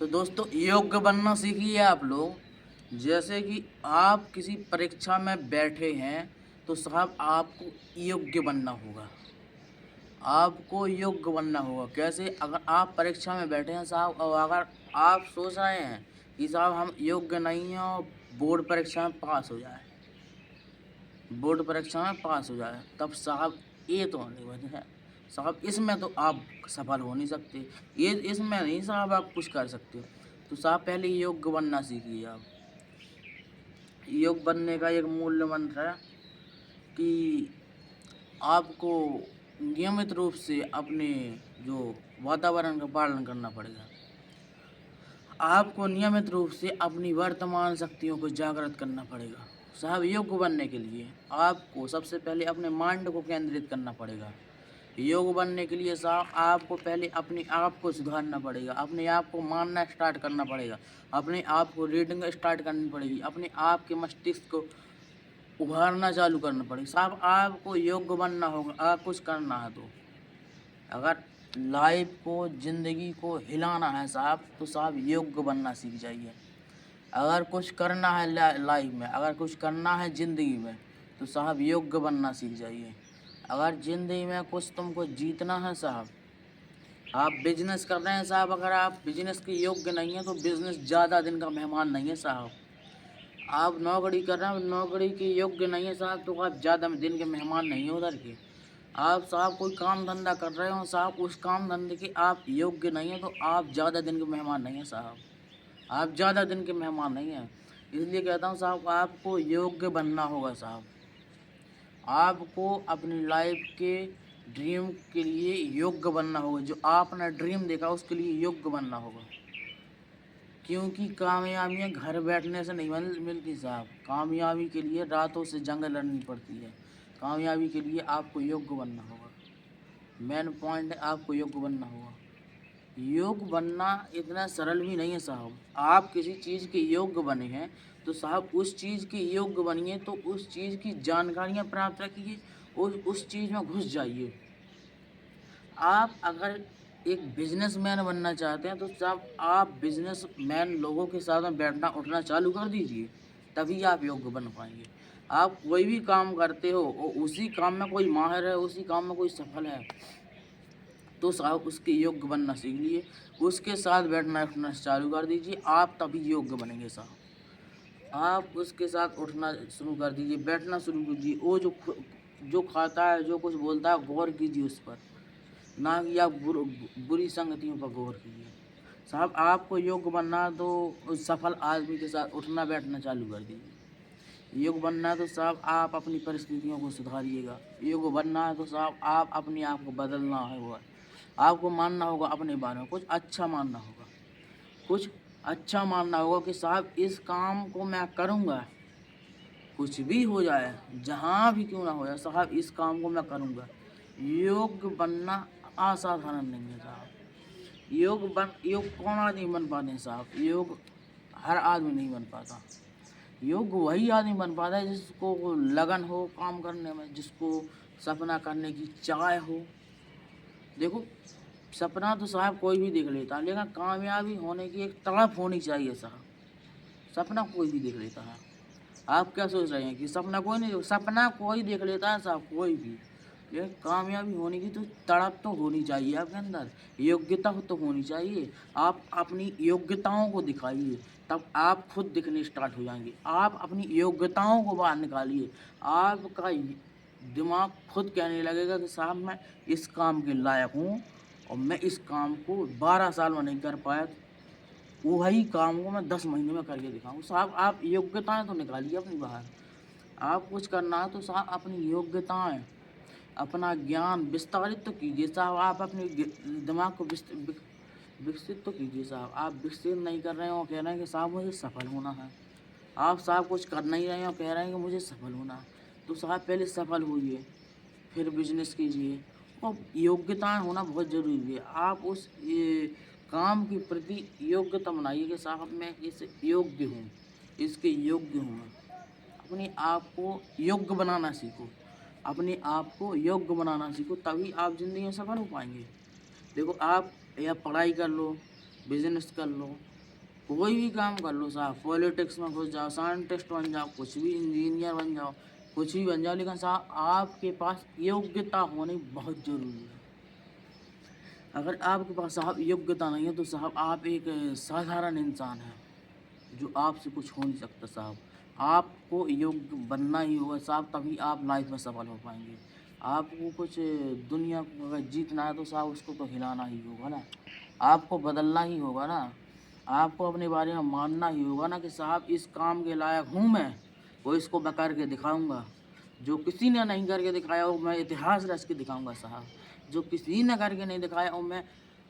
तो दोस्तों योग्य बनना सीखिए आप लोग। जैसे कि आप किसी परीक्षा में बैठे हैं तो साहब आपको योग्य बनना होगा। आपको योग्य बनना होगा कैसे? अगर आप परीक्षा में बैठे हैं साहब और अगर आप सोच रहे हैं कि साहब हम योग्य नहीं हैं और बोर्ड परीक्षा में पास हो जाए, तब साहब ये तो नहीं बने है साहब, इसमें तो आप सफल हो नहीं सकते। ये इसमें नहीं साहब आप कुछ कर सकते। तो साहब पहले योग्य बनना सीखिए आप। योग बनने का एक मूल्य मंत्र है कि आपको नियमित रूप से अपने जो वातावरण का पालन करना पड़ेगा। आपको नियमित रूप से अपनी वर्तमान शक्तियों को जागृत करना पड़ेगा। साहब योग्य बनने के लिए आपको सबसे पहले अपने माइंड को केंद्रित करना पड़ेगा। योग बनने के लिए साहब आपको पहले अपने आप को सुधारना पड़ेगा, अपने आप को मानना स्टार्ट करना पड़ेगा, अपने आप को रीडिंग स्टार्ट करनी पड़ेगी, अपने आप के मस्तिष्क को उभारना चालू करना पड़ेगा। साहब आपको योग्य बनना होगा। अगर कुछ करना है तो, अगर लाइफ को, ज़िंदगी को हिलाना है साहब, तो साहब योग्य बनना सीख जाइए। अगर कुछ करना है लाइफ में, अगर कुछ करना है ज़िंदगी में, तो साहब योग्य बनना सीख जाइए। अगर ज़िंदगी में कुछ तुमको जीतना है साहब, आप बिजनेस कर रहे हैं साहब, अगर आप बिजनेस के योग्य नहीं हैं तो बिजनेस ज़्यादा दिन का मेहमान नहीं है साहब। आप नौकरी कर रहे हैं, नौकरी के योग्य नहीं है साहब, तो आप ज़्यादा दिन के मेहमान नहीं हो उधर के। आप साहब कोई काम धंधा कर रहे हो साहब, उस काम धंधे के आप योग्य नहीं हैं तो आप ज़्यादा दिन के मेहमान नहीं हैं साहब। आप ज़्यादा दिन के मेहमान नहीं हैं। इसलिए कहता हूँ साहब आपको योग्य बनना होगा साहब। आपको अपनी लाइफ के ड्रीम के लिए योग्य बनना होगा। जो आपने ड्रीम देखा उसके लिए योग्य बनना होगा। क्योंकि कामयाबियाँ घर बैठने से नहीं मिलती साहब। कामयाबी के लिए रातों से जंग लड़नी पड़ती है। कामयाबी के लिए आपको योग्य बनना होगा। मेन पॉइंट है आपको योग्य बनना होगा। योग बनना इतना सरल भी नहीं है साहब। आप किसी चीज़ के योग्य बने हैं तो साहब उस चीज़ के योग्य बनिए, तो उस चीज़ की जानकारियाँ प्राप्त रखिए, उस चीज़ में घुस जाइए। आप अगर एक बिजनेसमैन बनना चाहते हैं तो साहब आप बिजनेसमैन लोगों के साथ में बैठना उठना चालू कर दीजिए, तभी आप योग्य बन पाएंगे। आप कोई भी काम करते हो और उसी काम में कोई माहिर है, उसी काम में कोई सफल है, तो साहब उसके योग्य बनना सीख लीजिए, उसके साथ बैठना उठना चालू कर दीजिए, आप तभी योग्य बनेंगे साहब। आप उसके साथ उठना शुरू कर दीजिए, बैठना शुरू कीजिए। वो जो खाता है, जो कुछ बोलता है, गौर कीजिए उस पर, ना कि आप बुरी संगतियों पर गौर कीजिए। साहब आपको योग्य बनना है तो उस सफल आदमी के साथ उठना बैठना चालू कर दीजिए। योग बनना है तो साहब आप अपनी परिस्थितियों को सुधारिएगा। योग बनना है तो साहब आप अपने आप को बदलना होगा। आपको मानना होगा अपने बारे में, कुछ अच्छा मानना होगा, कुछ अच्छा मानना होगा कि साहब इस काम को मैं करूँगा, कुछ भी हो जाए, जहाँ भी क्यों ना हो जाए साहब, इस काम को मैं करूँगा। योग्य बनना असाधारण नहीं है साहब। योग कौन आदमी बन पाते हैं साहब? योग हर आदमी नहीं बन पाता। योग वही आदमी बन पाता है जिसको लगन हो काम करने में, जिसको सपना करने की चाह हो। देखो, सपना तो साहब कोई भी देख लेता है, लेकिन कामयाबी होने की एक तड़प होनी चाहिए साहब। सपना कोई भी देख लेता है। आप क्या सोच रहे हैं कि सपना कोई नहीं? सपना कोई देख लेता है साहब, कोई भी, लेकिन कामयाबी होने की तो तड़प तो होनी चाहिए आपके अंदर, योग्यता तो होनी चाहिए। आप अपनी योग्यताओं को दिखाइए, तब आप खुद दिखने स्टार्ट हो जाएंगे। आप अपनी योग्यताओं को बाहर निकालिए, आपका दिमाग खुद कहने लगेगा कि साहब मैं इस काम के लायक हूँ और मैं इस काम को 12 साल में नहीं कर पाया, तो वही काम को मैं 10 महीने में करके दिखाऊँ। साहब आप योग्यताएँ तो निकालिए अपनी बाहर। आप कुछ करना है तो साहब अपनी योग्यताएँ, अपना ज्ञान विस्तारित तो कीजिए साहब। आप अपने दिमाग को विकसित तो कीजिए साहब। आप विकसित नहीं कर रहे हो, कह रहे हैं कि साहब मुझे सफल होना है। आप साहब कुछ कर नहीं रहे हो, कह रहे हैं कि मुझे सफल होना है। तो साहब पहले सफल होइए, फिर बिजनेस कीजिए। और योग्यताएँ होना बहुत ज़रूरी है। आप उस काम के प्रति योग्यता बनाइए कि साहब मैं इस योग्य हूँ, इसके योग्य हूँ मैं। अपने आप को योग्य बनाना सीखो, अपने आप को योग्य बनाना सीखो, तभी आप ज़िंदगी में सफल हो पाएँगे। देखो, आप या पढ़ाई कर लो, बिजनेस कर लो, कोई भी काम कर लो साहब, पॉलिटिक्स में घुस जाओ, साइंटिस्ट बन जाओ, कुछ भी इंजीनियर बन जाओ, कुछ भी बन जाओ, लेकिन साहब आपके पास योग्यता होनी बहुत ज़रूरी है। अगर आपके पास साहब योग्यता नहीं है तो साहब आप एक साधारण इंसान हैं, जो आपसे कुछ हो नहीं सकता साहब। आपको योग्य बनना ही होगा साहब, तभी आप लाइफ में सफल हो पाएँगे। आपको कुछ दुनिया को अगर जीतना है तो साहब उसको तो हिलाना ही होगा ना, आपको बदलना ही होगा ना, आपको अपने बारे में मानना ही होगा ना कि साहब इस काम के लायक हूँ मैं, वो इसको मैं करके दिखाऊँगा। जो किसी ने नहीं करके दिखाया वो मैं इतिहास रच के दिखाऊँगा साहब। जो किसी ने करके नहीं दिखाया वो मैं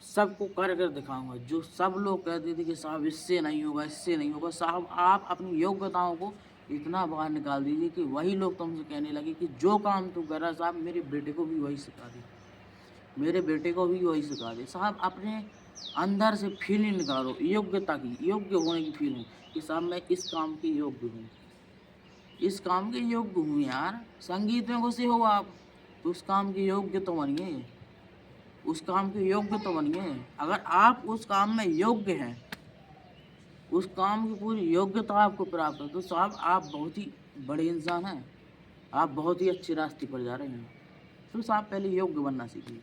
सबको कर कर दिखाऊँगा। जो सब लोग कहते थे कि साहब इससे नहीं होगा, इससे नहीं होगा, साहब आप अपनी योग्यताओं को इतना बाहर निकाल दीजिए कि वही लोग तुमसे कहने लगे कि जो काम तू कर रहा है साहब मेरे बेटे को भी वही सिखा दे, मेरे बेटे को भी वही सिखा दे। साहब अपने अंदर से फीलिंग निकालो योग्यता की, योग्य होने की फीलिंग कि साहब मैं इस काम के योग्य हूँ, इस काम के योग्य हूँ यार। संगीत में घुसे हो आप, तो उस काम के योग्य तो बनिए, उस काम के योग्य तो बनिए। अगर आप उस काम में योग्य हैं, उस काम की पूरी योग्यता आपको प्राप्त है, तो साहब आप बहुत ही बड़े इंसान हैं, आप बहुत ही अच्छे रास्ते पर जा रहे हैं। तो साहब पहले योग्य बनना सीखिए।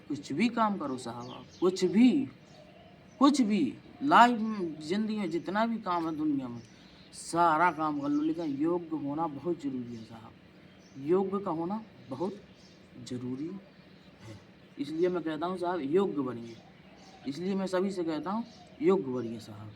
कुछ भी काम करो साहब आप, कुछ भी लाइफ में, ज़िंदगी में जितना भी काम है दुनिया में, सारा काम कर लो, लेकिन योग्य होना बहुत ज़रूरी है साहब। योग्य का होना बहुत ज़रूरी है। इसलिए मैं कहता हूँ साहब योग्य बनिए। इसलिए मैं सभी से कहता हूँ योग्य बनिए साहब।